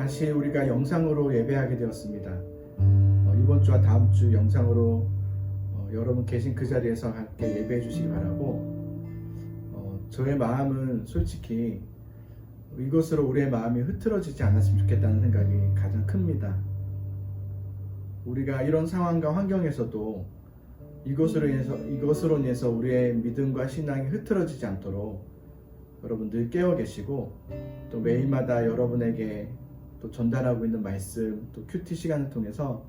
다시 우리가 영상으로 예배하게 되었습니다. 이번 주와 다음 주 영상으로 여러분 계신 그 자리에서 함께 예배해 주시기 바라고, 저의 마음은 솔직히 이것으로 우리의 마음이 흐트러지지 않았으면 좋겠다는 생각이 가장 큽니다. 우리가 이런 상황과 환경에서도 이것으로 인해서 우리의 믿음과 신앙이 흐트러지지 않도록 여러분 늘 깨어 계시고, 또 매일마다 여러분에게 또 전달하고 있는 말씀, 또 큐티 시간을 통해서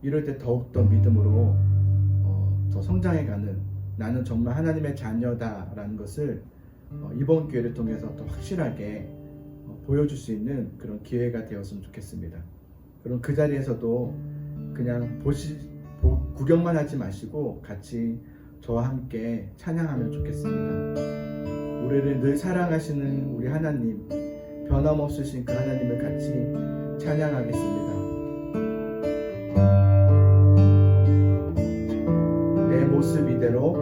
이럴 때 더욱더 믿음으로 더 성장해가는, 나는 정말 하나님의 자녀다라는 것을 이번 기회를 통해서 더 확실하게 보여줄 수 있는 그런 기회가 되었으면 좋겠습니다. 그럼 그 자리에서도 그냥 구경만 하지 마시고 같이 저와 함께 찬양하면 좋겠습니다. 우리를 늘 사랑하시는 우리 하나님, 변함없으신 그 하나님을 같이 찬양하겠습니다. 내 모습 이대로,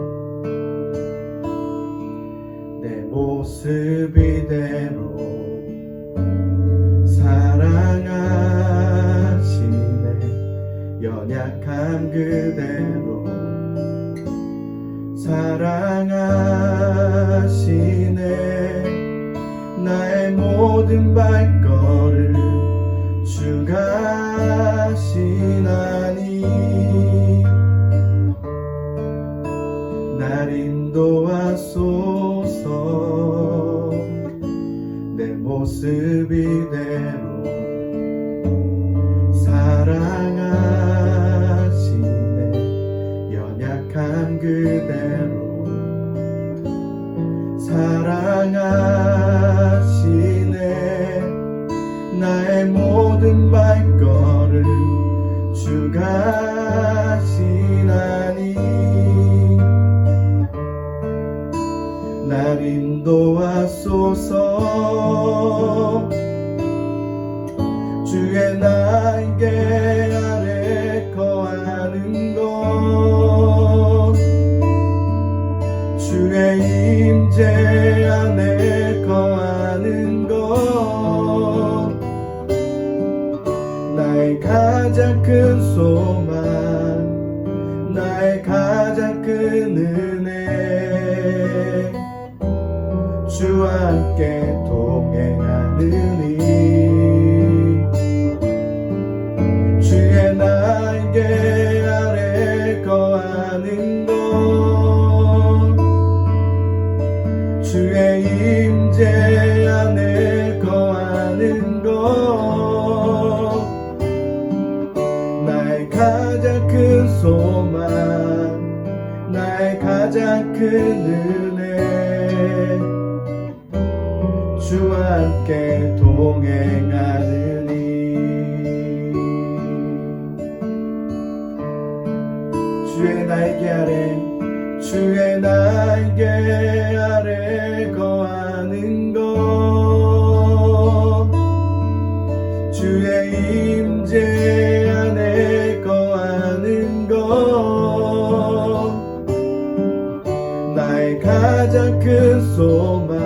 내 모습 이대로 사랑하시네. 연약함 그대로 사랑하시네. 나의 모든 발걸음 주가 하시나니, 날 인도하소서. 내 모습 이대로 사랑하시네. 연약한 그대로 사랑하시네. 나의 모든 발걸음 주가 하시나니, 날 인도하소서. 주의 날개 아래 거하는 것, 주의 임재 안에 거하는 것, 나의 가장 큰 소망, 나의 가장 큰 은혜, 주와 함께 동행하느니. 주의 날개 아래 거하는 것, 주의 임재 안에 거하는 것, 나의 가장 큰 소망, 나의 가장 큰 은혜, 주와 함께 동행하느니. 주의 날개 아래, 주의 날개 아래 거하는 것, 주의 임재 안에 거하는 것, 나의 가장 큰 소망,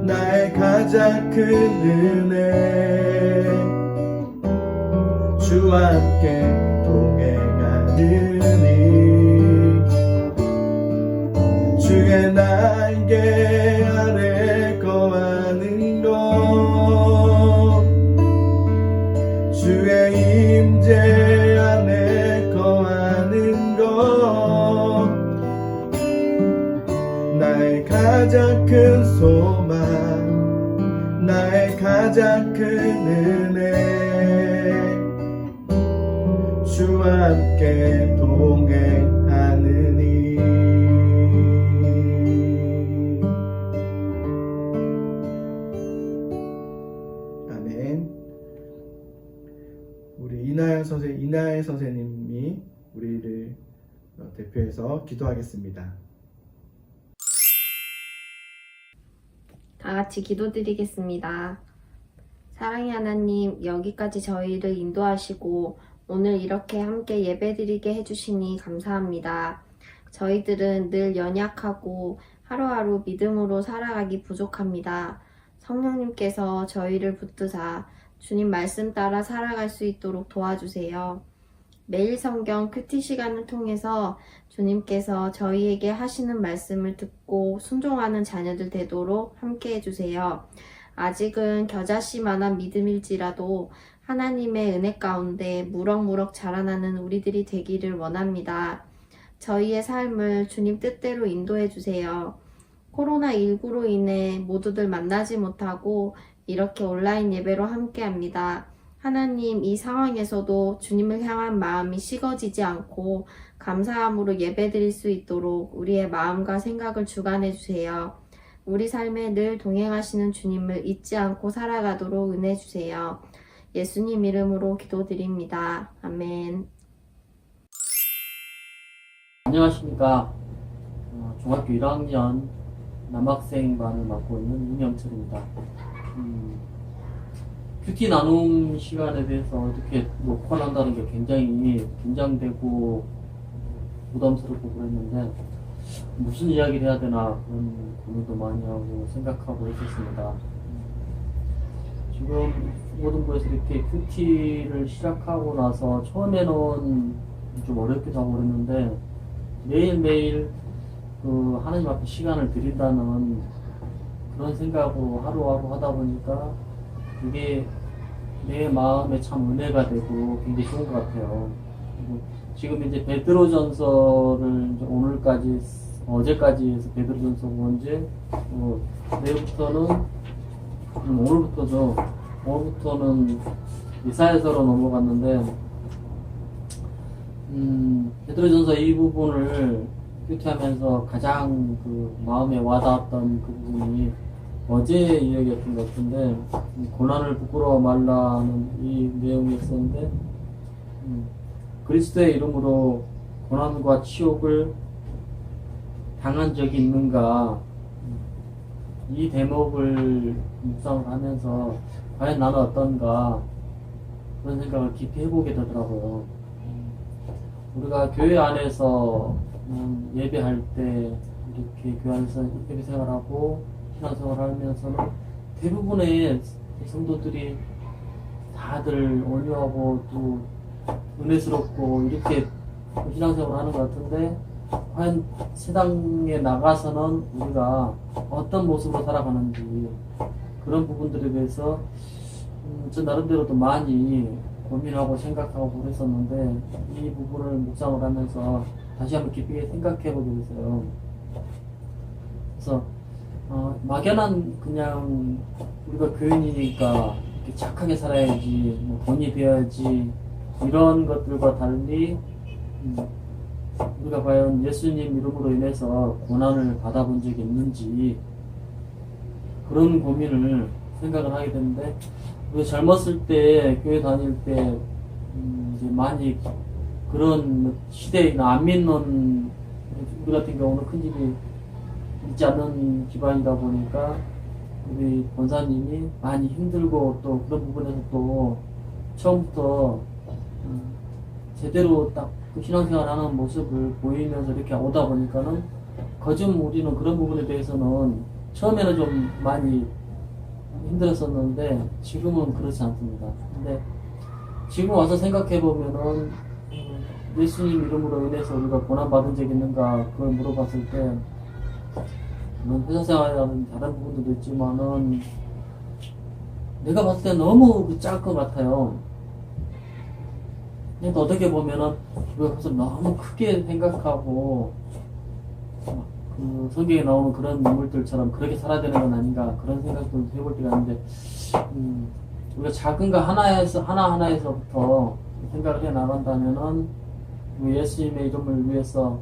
나의 가장 큰 은혜, 주와 함께 동행하느니. 주의 날개 아래 거하는 것, 주의 임재 안에 거하는 것, 나의 가장 큰 소망, 나의 가장 큰 은혜, 주와 함께 동행하느니. 아멘. 우리 이나혜 선생님이 우리를 대표해서 기도하겠습니다. 다 같이 기도드리겠습니다. 사랑의 하나님, 여기까지 저희를 인도하시고 오늘 이렇게 함께 예배드리게 해주시니 감사합니다. 저희들은 늘 연약하고 하루하루 믿음으로 살아가기 부족합니다. 성령님께서 저희를 붙드사 주님 말씀 따라 살아갈 수 있도록 도와주세요. 매일 성경 큐티 시간을 통해서 주님께서 저희에게 하시는 말씀을 듣고 순종하는 자녀들 되도록 함께 해주세요. 아직은 겨자씨만한 믿음일지라도 하나님의 은혜 가운데 무럭무럭 자라나는 우리들이 되기를 원합니다. 저희의 삶을 주님 뜻대로 인도해 주세요. 코로나19로 인해 모두들 만나지 못하고 이렇게 온라인 예배로 함께 합니다. 하나님, 이 상황에서도 주님을 향한 마음이 식어지지 않고 감사함으로 예배드릴 수 있도록 우리의 마음과 생각을 주관해 주세요. 우리 삶에 늘 동행하시는 주님을 잊지 않고 살아가도록 은혜 주세요. 예수님 이름으로 기도드립니다. 아멘. 안녕하십니까. 중학교 1학년 남학생반을 맡고 있는 이명철입니다. 큐티 나눔 시간에 대해서 이렇게 녹화를 한다는 게 굉장히 긴장되고 부담스럽고 그랬는데 무슨 이야기를 해야 되나 그런 고민도 많이 하고 생각하고 있었습니다. 지금 중고등부에서 이렇게 큐티를 시작하고 나서 처음에는 좀 어렵기도 하고 그랬는데 매일매일 그 하나님 앞에 시간을 드린다는 그런 생각으로 하루하루 하다 보니까 그게 내 마음에 참 은혜가 되고 굉장히 좋은 것 같아요. 그리고 지금 이제 베드로전서를 이제 오늘까지 어제까지 해서 베드로전서 언제 내일부터는 오늘부터는 이사야서로 넘어갔는데 베드로전서 이 부분을 큐티하면서 가장 그 마음에 와닿았던 그 부분이 어제 이야기였던 것 같은데 고난을 부끄러워 말라는 이 내용이 있었는데 그리스도의 이름으로 고난과 치욕을 당한 적이 있는가 이 대목을 묵상을 하면서 과연 나는 어떤가 그런 생각을 깊이 해보게 되더라고요. 우리가 교회 안에서 예배할 때 이렇게 교회 안에서 예배 생활하고 신앙생활을 하면서는 대부분의 성도들이 다들 온유하고 또 은혜스럽고 이렇게 신앙생활을 하는 것 같은데 과연 세상에 나가서는 우리가 어떤 모습으로 살아가는지 그런 부분들에 대해서 저 나름대로도 많이 고민하고 생각하고 그랬었는데 이 부분을 묵상을 하면서 다시 한번 깊이 생각해 보게 됐어요. 그래서 막연한 그냥 우리가 교인이니까 이렇게 착하게 살아야지 뭐 돈이 되어야지 이런 것들과 달리 우리가 과연 예수님 이름으로 인해서 고난을 받아본 적이 있는지 그런 고민을 생각을 하게 되는데 우리가 젊었을 때 교회 다닐 때 이제 많이 그런 시대나 안 믿는 우리 같은 경우는 큰 집이 있지 않는 집안이다 보니까 우리 권사님이 많이 힘들고 또 그런 부분에서 또 처음부터 제대로 딱 그 신앙생활 하는 모습을 보이면서 이렇게 오다 보니까는 거좀 우리는 그런 부분에 대해서는 처음에는 좀 많이 힘들었었는데 지금은 그렇지 않습니다. 근데 지금 와서 생각해 보면은 예수님 이름으로 인해서 우리가 고난받은 적이 있는가 그걸 물어봤을 때 물론 회사 생활이라는 다른 부분도 있지만은 내가 봤을 때 너무 작을 것 같아요. 근데 어떻게 보면은 그것을 너무 크게 생각하고 그 성경에 나오는 그런 인물들처럼 그렇게 살아야 되는 건 아닌가 그런 생각도 해볼 때가 있는데 우리가 작은 거 하나하나에서부터 생각을 해 나간다면은 예수님의 이름을 위해서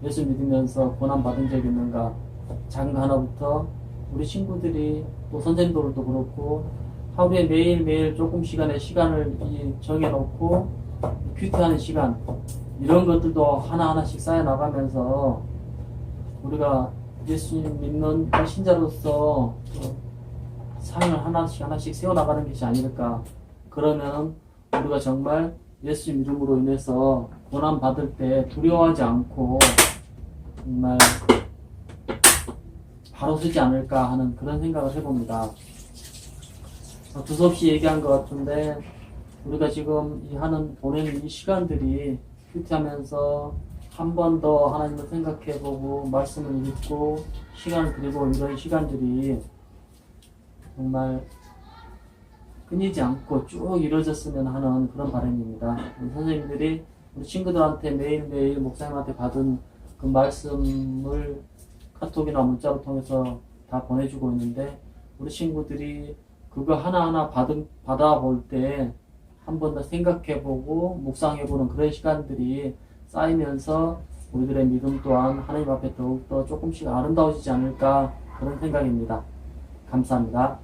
예수 믿으면서 고난 받은 적이 있는가 작은 거 하나부터 우리 친구들이 또 선생님들도 그렇고 하루에 매일매일 조금 시간을 정해놓고 큐티하는 시간 이런 것들도 하나하나씩 쌓여 나가면서 우리가 예수님 믿는 신자로서 삶을 하나씩 세워나가는 것이 아닐까. 그러면 우리가 정말 예수님 이름으로 인해서 고난 받을 때 두려워하지 않고 정말 바로 서지 않을까 하는 그런 생각을 해봅니다. 두서없이 얘기한 것 같은데 우리가 지금 보내는 이 시간들이 큐티하면서 한 번 더 하나님을 생각해보고 말씀을 읽고 시간을 드리고 이런 시간들이 정말 끊이지 않고 쭉 이루어졌으면 하는 그런 바람입니다. 우리 선생님들이 우리 친구들한테 매일매일 목사님한테 받은 그 말씀을 카톡이나 문자로 통해서 다 보내주고 있는데 우리 친구들이 그거 하나하나 받아볼 때 한 번 더 생각해보고 묵상해보는 그런 시간들이 쌓이면서 우리들의 믿음 또한 하나님 앞에 더욱더 조금씩 아름다워지지 않을까 그런 생각입니다. 감사합니다.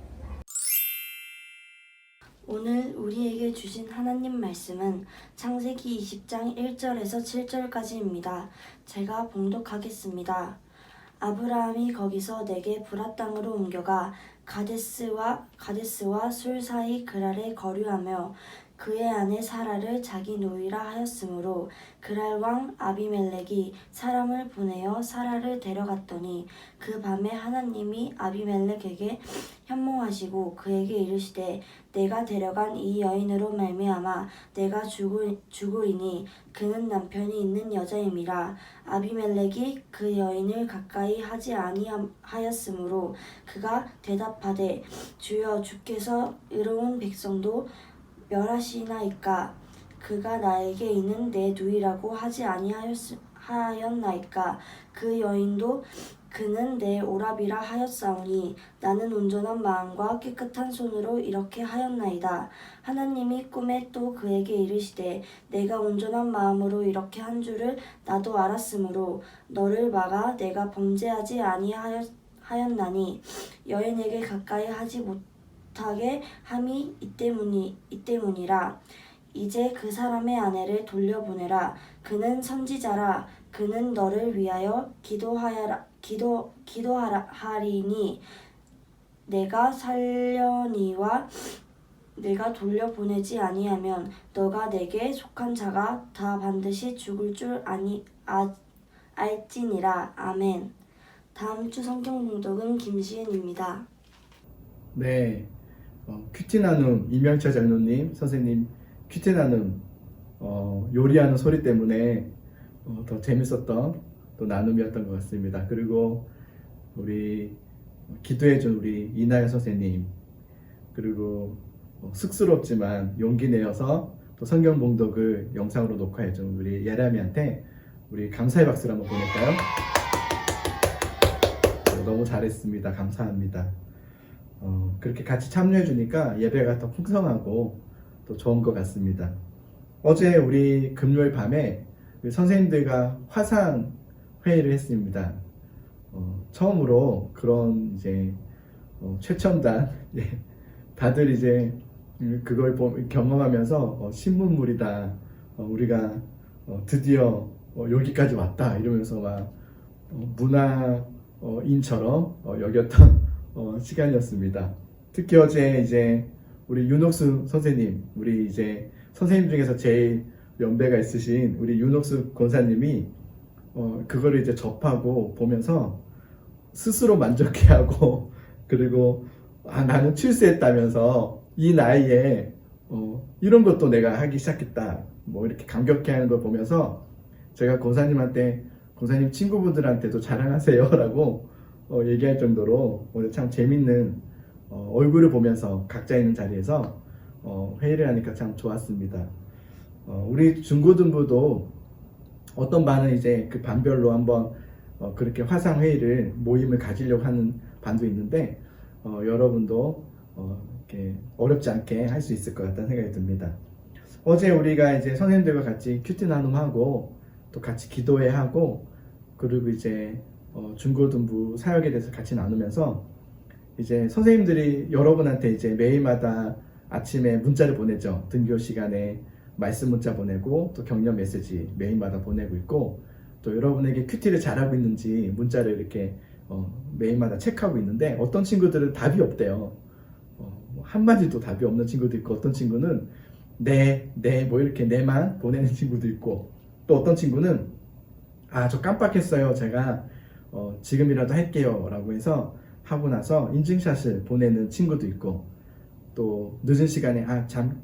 오늘 우리에게 주신 하나님 말씀은 창세기 20장 1절에서 7절까지입니다. 제가 봉독하겠습니다. 아브라함이 거기서 내게 브라 땅으로 옮겨가 가데스와 술 사이 그랄에 거류하며 그의 아내 사라를 자기 노이라 하였으므로 그랄 왕 아비멜렉이 사람을 보내어 사라를 데려갔더니 그 밤에 하나님이 아비멜렉에게 현몽하시고 그에게 이르시되 내가 데려간 이 여인으로 말미암아 내가 죽으리니 그는 남편이 있는 여자임이라. 아비멜렉이 그 여인을 가까이 하지 아니하였으므로 그가 대답하되 주여 주께서 의로운 백성도 멸하시나이까. 그가 나에게 이는 내 누이라고 하지 아니하였나이까. 그 여인도 그는 내 오라비라 하였사오니 나는 온전한 마음과 깨끗한 손으로 이렇게 하였나이다. 하나님이 꿈에 또 그에게 이르시되 내가 온전한 마음으로 이렇게 한 줄을 나도 알았으므로 너를 막아 내가 범죄하지 아니하였나니 여인에게 가까이 하지 못하게 함이 이때문이라. 이제 그 사람의 아내를 돌려보내라. 그는 선지자라. 그는 너를 위하여 기도하리니 내가 살려니와 내가 돌려보내지 아니하면 너가 내게 속한 자가 다 반드시 죽을 줄 알지니라. 아멘. 다음 주 성경 봉독은 김시은입니다. 네, 큐티 나눔 이명철 장로님 선생님 큐티 나눔 요리하는 소리 때문에 더 재밌었던 또 나눔이었던 것 같습니다. 그리고 우리 기도해준 우리 이나연 선생님, 그리고 쑥스럽지만 용기 내어서 또 성경 봉독을 영상으로 녹화해준 우리 예람이한테 우리 감사의 박수를 한번 보낼까요? 너무 잘했습니다. 감사합니다. 그렇게 같이 참여해 주니까 예배가 더 풍성하고 또 좋은 것 같습니다. 어제 우리 금요일 밤에 우리 선생님들과 화상 회의를 했습니다. 처음으로 그런 이제 최첨단 다들 이제 그걸 경험하면서 신문물이다. 우리가 드디어 여기까지 왔다 이러면서 막 문화인처럼 여겼던 시간이었습니다. 특히 어제 이제 우리 윤옥수 선생님, 우리 이제 선생님 중에서 제일 연배가 있으신 우리 윤옥수 권사님이 그거를 이제 접하고 보면서 스스로 만족해하고 그리고 나는 출세했다면서 이 나이에 이런 것도 내가 하기 시작했다 뭐 이렇게 감격해하는 걸 보면서 제가 권사님한테 권사님 친구분들한테도 자랑하세요 라고 얘기할 정도로 오늘 참 재밌는 얼굴을 보면서 각자 있는 자리에서 회의를 하니까 참 좋았습니다. 우리 중고등부도 어떤 반은 이제 그 반별로 한번 그렇게 화상 회의를 모임을 가지려고 하는 반도 있는데 여러분도 이렇게 어렵지 않게 할 수 있을 것 같다는 생각이 듭니다. 어제 우리가 이제 선생님들과 같이 큐티 나눔하고 또 같이 기도회 하고 그리고 이제 중고등부 사역에 대해서 같이 나누면서 이제 선생님들이 여러분한테 이제 매일마다 아침에 문자를 보내죠. 등교 시간에 말씀 문자 보내고 또 격려 메시지 매일마다 보내고 있고 또 여러분에게 큐티를 잘하고 있는지 문자를 이렇게 매일마다 체크하고 있는데 어떤 친구들은 답이 없대요. 한마디도 답이 없는 친구도 있고 어떤 친구는 네 뭐 이렇게 네만 보내는 친구도 있고 또 어떤 친구는 저 깜빡했어요. 제가 지금이라도 할게요 라고 해서 하고 나서 인증샷을 보내는 친구도 있고 또 늦은 시간에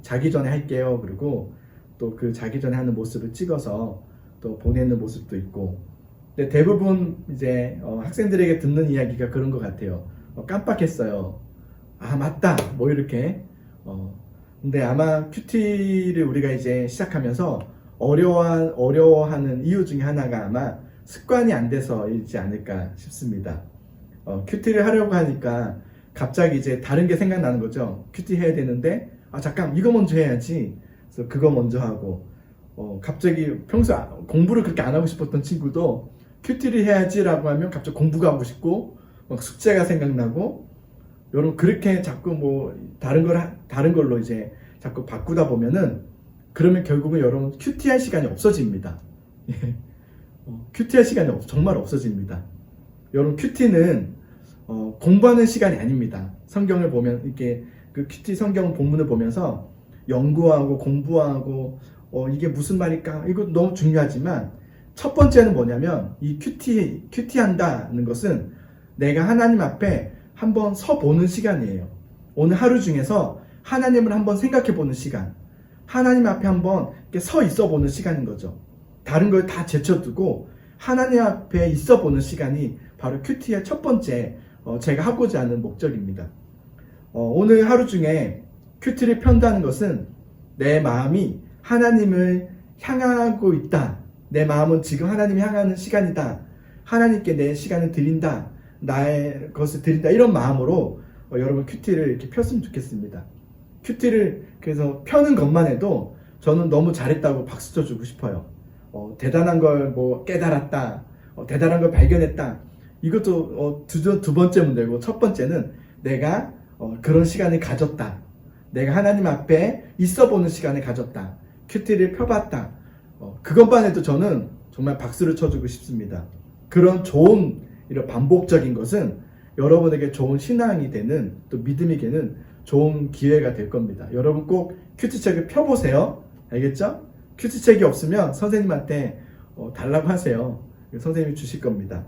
자기 전에 할게요. 그리고 또 그 자기 전에 하는 모습을 찍어서 또 보내는 모습도 있고. 근데 대부분 이제 학생들에게 듣는 이야기가 그런 것 같아요. 깜빡했어요. 맞다. 뭐 이렇게. 근데 아마 큐티를 우리가 이제 시작하면서 어려워하는 이유 중에 하나가 아마 습관이 안 돼서이지 않을까 싶습니다. 큐티를 하려고 하니까 갑자기 이제 다른 게 생각나는 거죠. 큐티 해야 되는데 잠깐 이거 먼저 해야지. 그래서 그거 먼저 하고 갑자기 평소 공부를 그렇게 안 하고 싶었던 친구도 큐티를 해야지라고 하면 갑자기 공부가 하고 싶고 막 숙제가 생각나고 여러분 그렇게 자꾸 뭐 다른 걸로 이제 자꾸 바꾸다 보면은 그러면 결국은 여러분 큐티할 시간이 없어집니다. 큐티할 시간이 정말 없어집니다. 여러분 큐티는 공부하는 시간이 아닙니다. 성경을 보면 이렇게 그 큐티 성경 본문을 보면서 연구하고 공부하고 이게 무슨 말일까? 이거 너무 중요하지만 첫 번째는 뭐냐면 이 큐티한다는 것은 내가 하나님 앞에 한번 서 보는 시간이에요. 오늘 하루 중에서 하나님을 한번 생각해 보는 시간, 하나님 앞에 한번 이렇게 서 있어 보는 시간인 거죠. 다른 걸 다 제쳐두고 하나님 앞에 있어 보는 시간이 바로 큐티의 첫 번째 제가 하고자 하는 목적입니다. 오늘 하루 중에 큐티를 편다는 것은 내 마음이 하나님을 향하고 있다. 내 마음은 지금 하나님을 향하는 시간이다. 하나님께 내 시간을 드린다. 나의 것을 드린다. 이런 마음으로 여러분 큐티를 이렇게 폈으면 좋겠습니다. 큐티를 그래서 펴는 것만 해도 저는 너무 잘했다고 박수 쳐주고 싶어요. 대단한 걸 뭐 깨달았다. 대단한 걸 발견했다. 이것도 두 번째 문제고 첫 번째는 내가 그런 시간을 가졌다. 내가 하나님 앞에 있어 보는 시간을 가졌다. 큐티를 펴봤다. 그것만 해도 저는 정말 박수를 쳐주고 싶습니다. 그런 좋은 이런 반복적인 것은 여러분에게 좋은 신앙이 되는 또 믿음이 되는 좋은 기회가 될 겁니다. 여러분 꼭 큐티책을 펴보세요. 알겠죠? 큐티책이 없으면 선생님한테 달라고 하세요. 선생님이 주실 겁니다.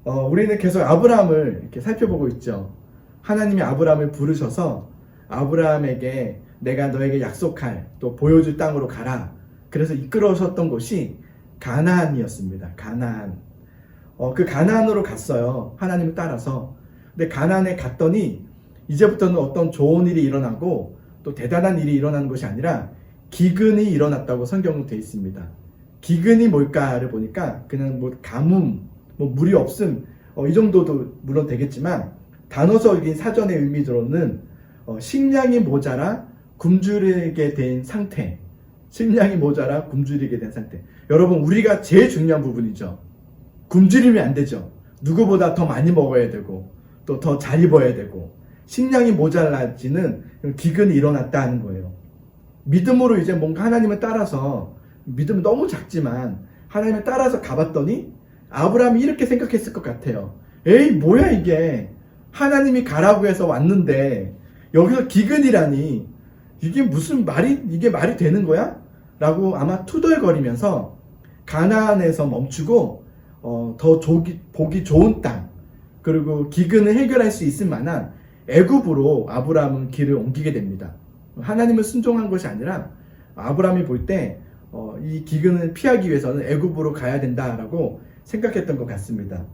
우리는 계속 아브라함을 이렇게 살펴보고 있죠. 하나님이 아브라함을 부르셔서 아브라함에게 내가 너에게 약속할 또 보여줄 땅으로 가라. 그래서 이끌어오셨던 곳이 가나안이었습니다. 가나안. 그 가나안으로 갔어요. 하나님을 따라서. 근데 가나안에 갔더니 이제부터는 어떤 좋은 일이 일어나고 또 대단한 일이 일어나는 것이 아니라 기근이 일어났다고 성경은 되어 있습니다. 기근이 뭘까를 보니까 그냥 뭐 가뭄, 뭐 물이 없음, 이 정도도 물론 되겠지만 단어적인 사전의 의미로는 식량이 모자라 굶주리게 된 상태. 식량이 모자라 굶주리게 된 상태. 여러분 우리가 제일 중요한 부분이죠. 굶주리면 안 되죠. 누구보다 더 많이 먹어야 되고 또 더 잘 입어야 되고 식량이 모자라지는 기근이 일어났다 하는 거예요. 믿음으로 이제 뭔가 하나님을 따라서 믿음은 너무 작지만 하나님을 따라서 가봤더니 아브라함이 이렇게 생각했을 것 같아요. 에이 뭐야 이게 하나님이 가라고 해서 왔는데 여기서 기근이라니 이게 말이 되는 거야? 라고 아마 투덜거리면서 가나안에서 멈추고 더 보기 좋은 땅 그리고 기근을 해결할 수 있을 만한 애굽으로 아브라함은 길을 옮기게 됩니다. 하나님을 순종한 것이 아니라 아브라함이 볼 때 이 기근을 피하기 위해서는 애굽으로 가야 된다라고 생각했던 것 같습니다.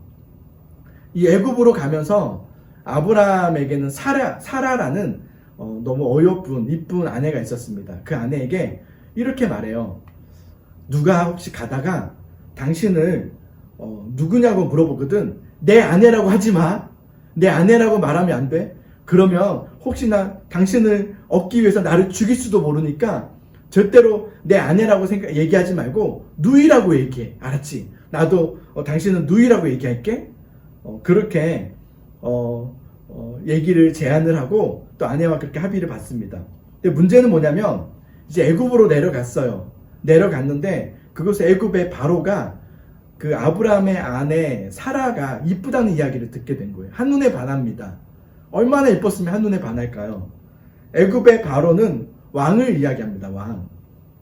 이 애굽으로 가면서 아브라함에게는 사라라는 너무 어여쁜 이쁜 아내가 있었습니다. 그 아내에게 이렇게 말해요. 누가 혹시 가다가 당신을 누구냐고 물어보거든. 내 아내라고 하지 마. 내 아내라고 말하면 안 돼. 그러면 혹시나 당신을 얻기 위해서 나를 죽일 수도 모르니까 절대로 내 아내라고 얘기하지 말고 누이라고 얘기해. 알았지? 나도 당신은 누이라고 얘기할게. 그렇게 얘기를 제안을 하고 또 아내와 그렇게 합의를 받습니다. 근데 문제는 뭐냐면 이제 애굽으로 내려갔어요. 내려갔는데 그곳에 애굽의 바로가 그 아브라함의 아내 사라가 이쁘다는 이야기를 듣게 된 거예요. 한눈에 반합니다. 얼마나 예뻤으면 한눈에 반할까요? 애굽의 바로는 왕을 이야기합니다. 왕.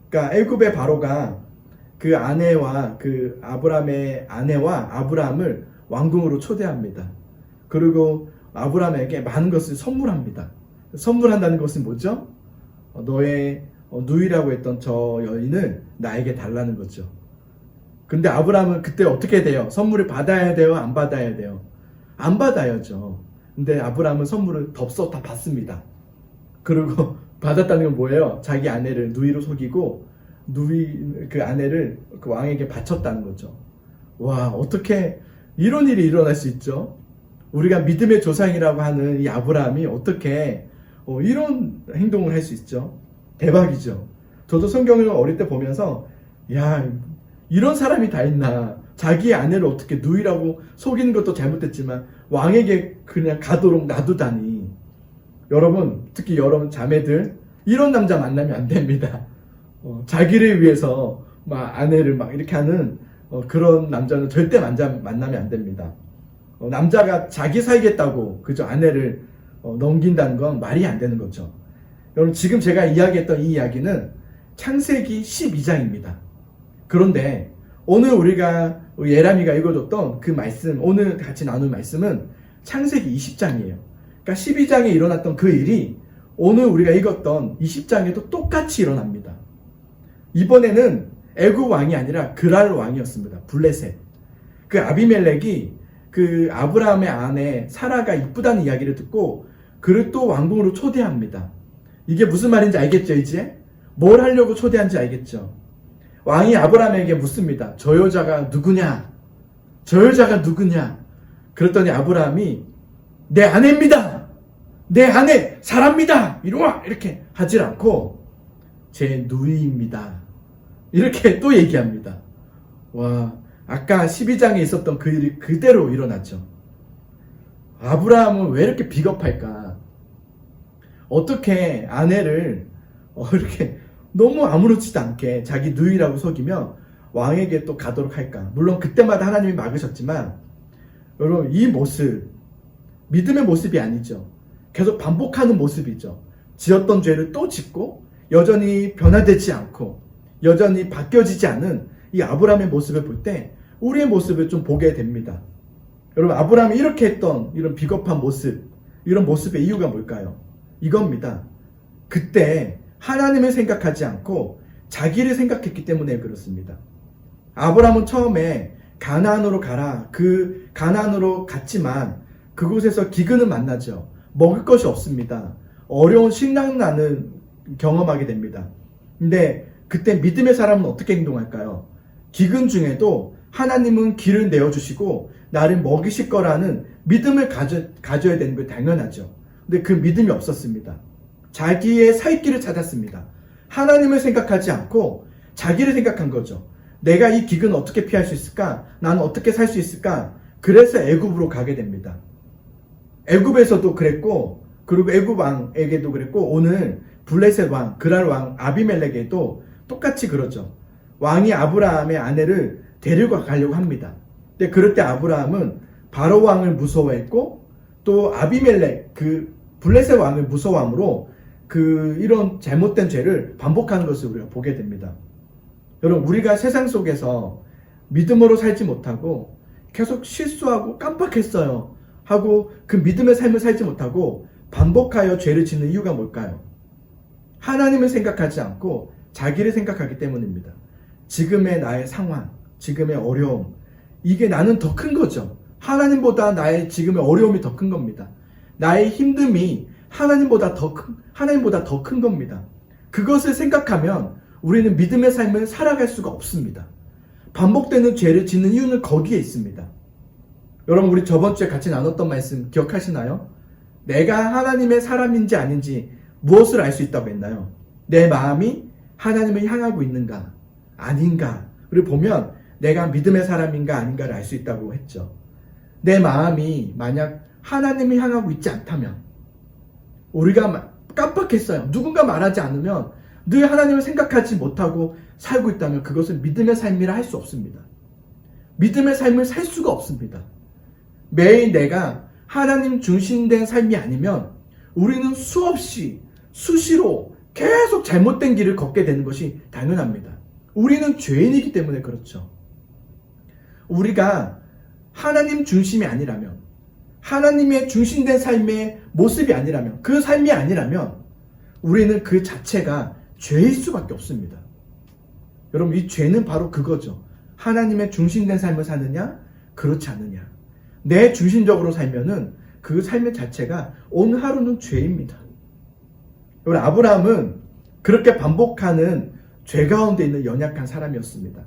그러니까 애굽의 바로가 그 아내와 그 아브라함의 아내와 아브라함을 왕궁으로 초대합니다. 그리고 아브라함에게 많은 것을 선물합니다. 선물한다는 것은 뭐죠? 너의 누이라고 했던 저 여인을 나에게 달라는 거죠. 근데 아브라함은 그때 어떻게 돼요? 선물을 받아야 돼요? 안 받아야 돼요? 안 받아야죠. 근데 아브라함은 선물을 덥석 다 받습니다. 그리고 받았다는 건 뭐예요? 자기 아내를 누이로 속이고 그 아내를 그 왕에게 바쳤다는 거죠. 와, 어떻게 이런 일이 일어날 수 있죠? 우리가 믿음의 조상이라고 하는 이 아브라함이 어떻게 이런 행동을 할 수 있죠? 대박이죠. 저도 성경을 어릴 때 보면서 야, 이런 사람이 다 있나. 자기 아내를 어떻게 누이라고 속이는 것도 잘못됐지만 왕에게 그냥 가도록 놔두다니. 여러분, 특히 여러분 자매들, 이런 남자 만나면 안 됩니다. 자기를 위해서 막 아내를 막 이렇게 하는 그런 남자는 절대 만나면 안 됩니다. 남자가 자기 살겠다고 그저 아내를 넘긴다는 건 말이 안 되는 거죠. 여러분, 지금 제가 이야기했던 이 이야기는 창세기 12장입니다. 그런데 오늘 우리가 예람이가 읽어줬던 그 말씀, 오늘 같이 나눌 말씀은 창세기 20장이에요. 그러니까 12장에 일어났던 그 일이 오늘 우리가 읽었던 20장에도 똑같이 일어납니다. 이번에는 애굽 왕이 아니라 그랄 왕이었습니다. 블레셋. 그 아비멜렉이 그 아브라함의 아내 사라가 이쁘다는 이야기를 듣고 그를 또 왕궁으로 초대합니다. 이게 무슨 말인지 알겠죠, 이제? 뭘 하려고 초대한지 알겠죠? 왕이 아브라함에게 묻습니다. 저 여자가 누구냐? 저 여자가 누구냐? 그랬더니 아브라함이 내 아내입니다. 내 아내 사랍니다. 이리 와! 이렇게 하질 않고 제 누이입니다. 이렇게 또 얘기합니다. 와, 아까 12장에 있었던 그 일이 그대로 일어났죠. 아브라함은 왜 이렇게 비겁할까? 어떻게 아내를 이렇게 너무 아무렇지도 않게 자기 누이라고 속이며 왕에게 또 가도록 할까? 물론 그때마다 하나님이 막으셨지만 여러분, 이 모습 믿음의 모습이 아니죠. 계속 반복하는 모습이죠. 지었던 죄를 또 짓고 여전히 변화되지 않고 여전히 바뀌어지지 않은 이 아브라함의 모습을 볼 때 우리의 모습을 좀 보게 됩니다. 여러분, 아브라함이 이렇게 했던 이런 비겁한 모습, 이런 모습의 이유가 뭘까요? 이겁니다. 그때 하나님을 생각하지 않고 자기를 생각했기 때문에 그렇습니다. 아브라함은 처음에 가나안으로 가라. 그 가나안으로 갔지만 그곳에서 기근을 만나죠. 먹을 것이 없습니다. 어려운 식량난을 경험하게 됩니다. 근데 그때 믿음의 사람은 어떻게 행동할까요? 기근 중에도 하나님은 길을 내어주시고 나를 먹이실 거라는 믿음을 가져야 되는 게 당연하죠. 근데 그 믿음이 없었습니다. 자기의 살 길을 찾았습니다. 하나님을 생각하지 않고 자기를 생각한 거죠. 내가 이 기근을 어떻게 피할 수 있을까? 나는 어떻게 살 수 있을까? 그래서 애굽으로 가게 됩니다. 애굽에서도 그랬고, 그리고 애굽 왕에게도 그랬고, 오늘 블레셋 왕, 그랄 왕 아비멜렉에게도 똑같이 그러죠. 왕이 아브라함의 아내를 데리고 가려고 합니다. 근데 그럴 때 아브라함은 바로 왕을 무서워했고 또 아비멜렉 그 블레셋 왕을 무서워함으로 이런 잘못된 죄를 반복하는 것을 우리가 보게 됩니다. 여러분, 우리가 세상 속에서 믿음으로 살지 못하고 계속 실수하고 깜빡했어요 하고 그 믿음의 삶을 살지 못하고 반복하여 죄를 짓는 이유가 뭘까요? 하나님을 생각하지 않고 자기를 생각하기 때문입니다. 지금의 나의 상황, 지금의 어려움, 이게 나는 더 큰 거죠. 하나님보다 나의 지금의 어려움이 더 큰 겁니다. 나의 힘듦이 하나님보다 더 큰 겁니다. 그것을 생각하면 우리는 믿음의 삶을 살아갈 수가 없습니다. 반복되는 죄를 짓는 이유는 거기에 있습니다. 여러분, 우리 저번 주에 같이 나눴던 말씀 기억하시나요? 내가 하나님의 사람인지 아닌지 무엇을 알 수 있다고 했나요? 내 마음이 하나님을 향하고 있는가 아닌가 를 보면 내가 믿음의 사람인가 아닌가를 알 수 있다고 했죠. 내 마음이 만약 하나님을 향하고 있지 않다면, 우리가 깜빡했어요. 누군가 말하지 않으면 늘 하나님을 생각하지 못하고 살고 있다면 그것은 믿음의 삶이라 할 수 없습니다. 믿음의 삶을 살 수가 없습니다. 매일 내가 하나님 중심된 삶이 아니면 우리는 수시로 계속 잘못된 길을 걷게 되는 것이 당연합니다. 우리는 죄인이기 때문에 그렇죠. 우리가 하나님 중심이 아니라면, 하나님의 중심된 삶의 모습이 아니라면, 그 삶이 아니라면 우리는 그 자체가 죄일 수밖에 없습니다. 여러분, 이 죄는 바로 그거죠. 하나님의 중심된 삶을 사느냐, 그렇지 않느냐. 내 중심적으로 살면은 그 삶의 자체가 오늘 하루는 죄입니다. 여러분, 아브라함은 그렇게 반복하는 죄 가운데 있는 연약한 사람이었습니다.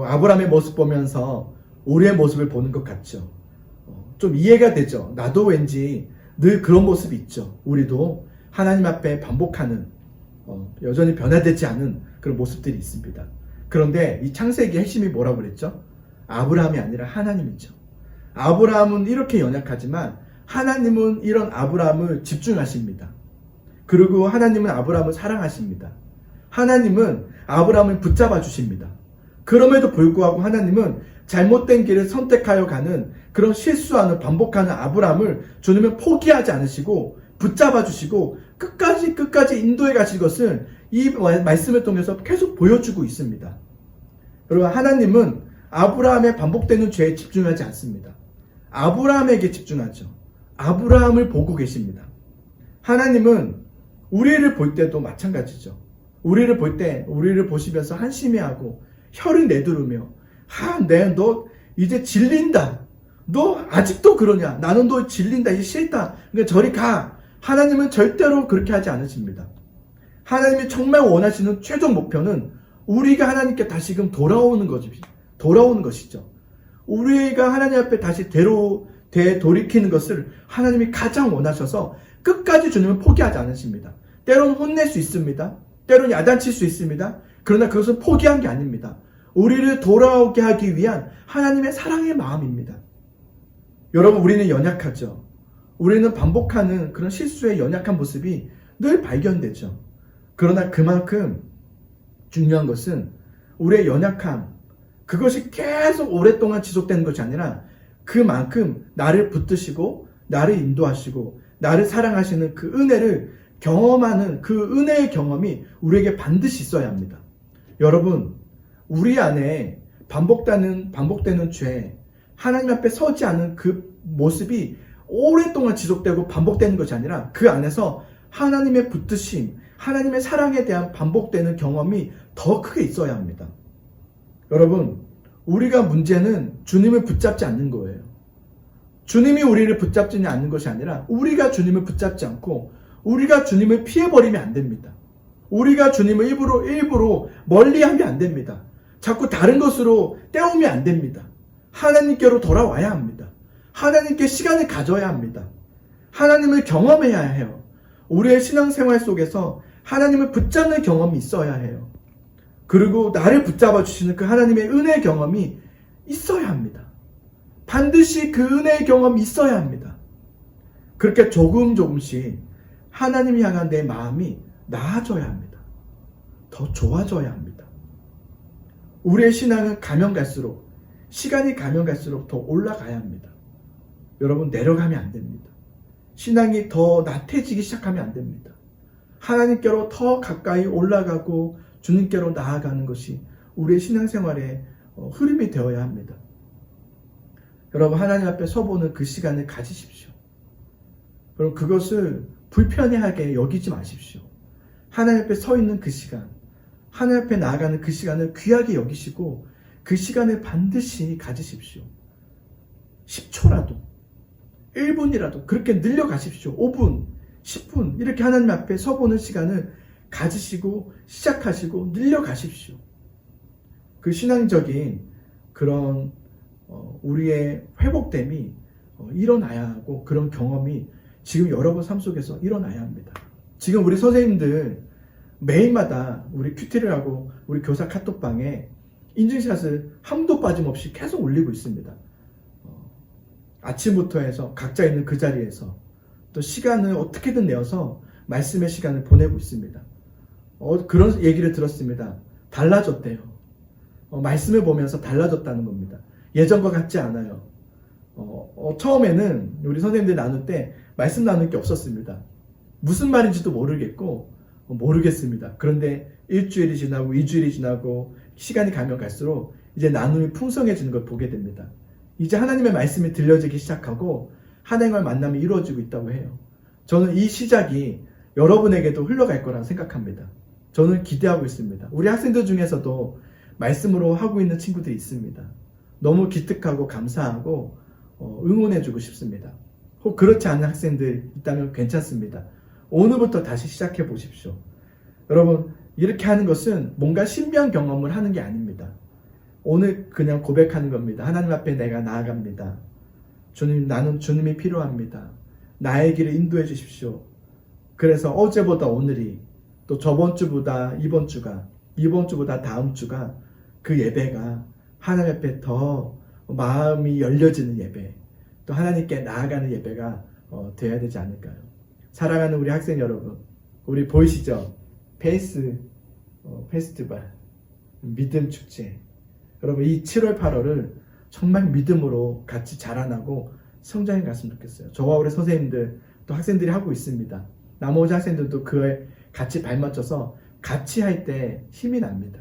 아브라함의 모습 보면서 우리의 모습을 보는 것 같죠. 좀 이해가 되죠. 나도 왠지 늘 그런 모습이 있죠. 우리도 하나님 앞에 반복하는 여전히 변화되지 않은 그런 모습들이 있습니다. 그런데 이 창세기의 핵심이 뭐라고 그랬죠? 아브라함이 아니라 하나님이죠. 아브라함은 이렇게 연약하지만 하나님은 이런 아브라함을 집중하십니다. 그리고 하나님은 아브라함을 사랑하십니다. 하나님은 아브라함을 붙잡아 주십니다. 그럼에도 불구하고 하나님은 잘못된 길을 선택하여 가는 그런 실수하는 반복하는 아브라함을 주님은 포기하지 않으시고 붙잡아 주시고 끝까지 인도해 가실 것을 이 말씀을 통해서 계속 보여주고 있습니다. 여러분, 하나님은 아브라함의 반복되는 죄에 집중하지 않습니다. 아브라함에게 집중하죠. 아브라함을 보고 계십니다. 하나님은 우리를 볼 때도 마찬가지죠. 우리를 볼 때 우리를 보시면서 한심해하고 혀를 내두르며 너 이제 질린다. 너 아직도 그러냐? 나는 너 질린다. 이제 싫다. 그러니까 저리 가. 하나님은 절대로 그렇게 하지 않으십니다. 하나님이 정말 원하시는 최종 목표는 우리가 하나님께 다시금 돌아오는 것이죠. 우리가 하나님 앞에 다시 되돌이키는 것을 하나님이 가장 원하셔서 끝까지 주님은 포기하지 않으십니다. 때로는 혼낼 수 있습니다. 때로는 야단칠 수 있습니다. 그러나 그것은 포기한 게 아닙니다. 우리를 돌아오게 하기 위한 하나님의 사랑의 마음입니다. 여러분, 우리는 연약하죠. 우리는 반복하는 그런 실수의 연약한 모습이 늘 발견되죠. 그러나 그만큼 중요한 것은 우리의 연약함, 그것이 계속 오랫동안 지속되는 것이 아니라 그만큼 나를 붙드시고 나를 인도하시고 나를 사랑하시는 그 은혜를 경험하는 그 은혜의 경험이 우리에게 반드시 있어야 합니다. 여러분, 우리 안에 반복되는 죄, 하나님 앞에 서지 않은 그 모습이 오랫동안 지속되고 반복되는 것이 아니라 그 안에서 하나님의 붙드심, 하나님의 사랑에 대한 반복되는 경험이 더 크게 있어야 합니다. 여러분, 우리가 문제는 주님을 붙잡지 않는 거예요. 주님이 우리를 붙잡지는 않는 것이 아니라 우리가 주님을 붙잡지 않고 우리가 주님을 피해버리면 안 됩니다. 우리가 주님을 일부러 멀리하면 안 됩니다. 자꾸 다른 것으로 때우면 안 됩니다. 하나님께로 돌아와야 합니다. 하나님께 시간을 가져야 합니다. 하나님을 경험해야 해요. 우리의 신앙생활 속에서 하나님을 붙잡는 경험이 있어야 해요. 그리고 나를 붙잡아 주시는 그 하나님의 은혜의 경험이 있어야 합니다. 반드시 그 은혜의 경험이 있어야 합니다. 그렇게 조금씩 하나님 향한 내 마음이 나아져야 합니다. 더 좋아져야 합니다. 우리의 신앙은 가면 갈수록, 시간이 가면 갈수록 더 올라가야 합니다. 여러분, 내려가면 안 됩니다. 신앙이 더 나태해지기 시작하면 안 됩니다. 하나님께로 더 가까이 올라가고 주님께로 나아가는 것이 우리의 신앙생활의 흐름이 되어야 합니다. 여러분, 하나님 앞에 서보는 그 시간을 가지십시오. 그럼 그것을 불편해하게 여기지 마십시오. 하나님 앞에 서 있는 그 시간, 하나님 앞에 나아가는 그 시간을 귀하게 여기시고 그 시간을 반드시 가지십시오. 10초라도, 1분이라도 그렇게 늘려가십시오. 5분, 10분 이렇게 하나님 앞에 서보는 시간을 가지시고 시작하시고 늘려가십시오. 그 신앙적인 그런 우리의 회복됨이 일어나야 하고 그런 경험이 지금 여러분 삶 속에서 일어나야 합니다. 지금 우리 선생님들 매일마다 우리 큐티를 하고 우리 교사 카톡방에 인증샷을 한도 빠짐없이 계속 올리고 있습니다. 아침부터 해서 각자 있는 그 자리에서 또 시간을 어떻게든 내어서 말씀의 시간을 보내고 있습니다. 그런 얘기를 들었습니다. 달라졌대요. 말씀을 보면서 달라졌다는 겁니다. 예전과 같지 않아요. 처음에는 우리 선생님들 나눌 때 말씀 나눌 게 없었습니다. 무슨 말인지도 모르겠습니다. 그런데 일주일이 지나고 2주일이 지나고 시간이 가면 갈수록 이제 나눔이 풍성해지는 걸 보게 됩니다. 이제 하나님의 말씀이 들려지기 시작하고 하나님을 만남이 이루어지고 있다고 해요. 저는 이 시작이 여러분에게도 흘러갈 거라 생각합니다. 저는 기대하고 있습니다. 우리 학생들 중에서도 말씀으로 하고 있는 친구들이 있습니다. 너무 기특하고 감사하고 응원해주고 싶습니다. 혹 그렇지 않은 학생들 있다면 괜찮습니다. 오늘부터 다시 시작해 보십시오. 여러분, 이렇게 하는 것은 뭔가 신비한 경험을 하는 게 아닙니다. 오늘 그냥 고백하는 겁니다. 하나님 앞에 내가 나아갑니다. 주님, 나는 주님이 필요합니다. 나의 길을 인도해 주십시오. 그래서 어제보다 오늘이, 또 저번 주보다 이번 주가, 이번 주보다 다음 주가 그 예배가 하나님 앞에 더 마음이 열려지는 예배, 또 하나님께 나아가는 예배가 되어야 되지 않을까요? 사랑하는 우리 학생 여러분, 우리 보이시죠? 페스티벌, 믿음 축제. 여러분, 이 7월 8월을 정말 믿음으로 같이 자라나고 성장해 갔으면 좋겠어요. 저와 우리 선생님들 또 학생들이 하고 있습니다. 나머지 학생들도 그에 같이 발맞춰서 같이 할 때 힘이 납니다.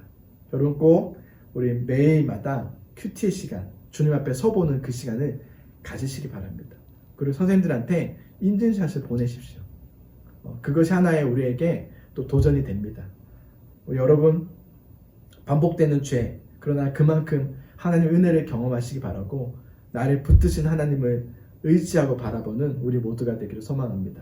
여러분, 꼭 우리 매일마다 큐티의 시간, 주님 앞에 서보는 그 시간을 가지시기 바랍니다. 그리고 선생님들한테 인증샷을 보내십시오. 그것이 하나의 우리에게 또 도전이 됩니다. 여러분, 반복되는 죄, 그러나 그만큼 하나님의 은혜를 경험하시기 바라고, 나를 붙드신 하나님을 의지하고 바라보는 우리 모두가 되기를 소망합니다.